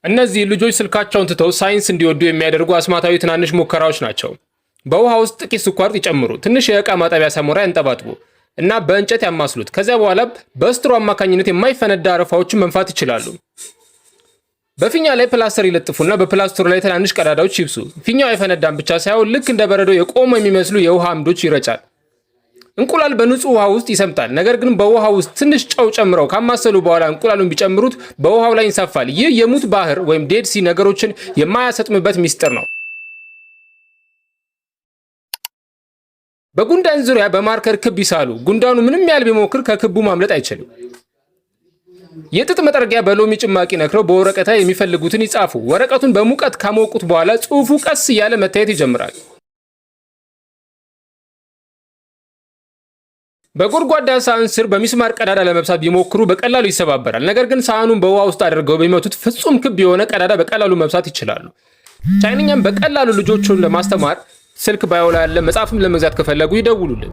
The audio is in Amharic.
እነዚህ ልጆች ስልካቸውን ትተው ሳይንስ እንዲወዱ የሚያደርጉ አስማታዊ ትናንሽ ሙከራዎች ናቸው። በውሃ ውስጥ ጥቂት ስኳር ይጨምሩ፣ ትንሽ የዕቃ ማጠቢያ ሳሙና ያንጠባጥቡ እና በእንጨት ያማስሉት። ከዚያ በኋላ በስትሮ አማካኝነት የማይፈነዳ አረፋዎችን መንፋት ይችላሉ። በፊኛ ላይ ፕላስተር ይለጥፉና በፕላስተሩ ላይ ትናንሽ ቀዳዳዎች ይብሱ። ፊኛው አይፈነዳም ብቻ ሳይሆን ልክ እንደ በረዶ የቆሙ የሚመስሉ የውሃ አምዶች ይረጫል። እንቁላል በንጹህ ውሃ ውስጥ ይሰምጣል። ነገር ግን በውሃ ውስጥ ትንሽ ጨው ጨምረው ካማሰሉ በኋላ እንቁላሉን ቢጨምሩት በውሃው ላይ ይንሳፋል። ይህ የሙት ባህር ወይም ዴድ ሲ ነገሮችን የማያሰጥምበት ሚስጥር ነው። በጉንዳን ዙሪያ በማርከር ክብ ይሳሉ። ጉንዳኑ ምንም ያህል ቢሞክር ከክቡ ማምለጥ አይችልም። የጥጥ መጥረጊያ በሎሚ ጭማቂ ነክረው በወረቀት ላይ የሚፈልጉትን ይጻፉ። ወረቀቱን በሙቀት ካሞቁት በኋላ ጽሑፉ ቀስ እያለ መታየት ይጀምራል። በጎድጓዳ ሳህን ስር በሚስማር ቀዳዳ ለመብሳት ቢሞክሩ በቀላሉ ይሰባበራል። ነገር ግን ሳህኑን በውሃ ውስጥ አድርገው ቢመቱት ፍጹም ክብ የሆነ ቀዳዳ በቀላሉ መብሳት ይችላሉ። ቻይንኛም በቀላሉ ልጆቹን ለማስተማር ስልክ ባዮ ላይ ያለ መጽሐፍም ለመግዛት ከፈለጉ ይደውሉልን።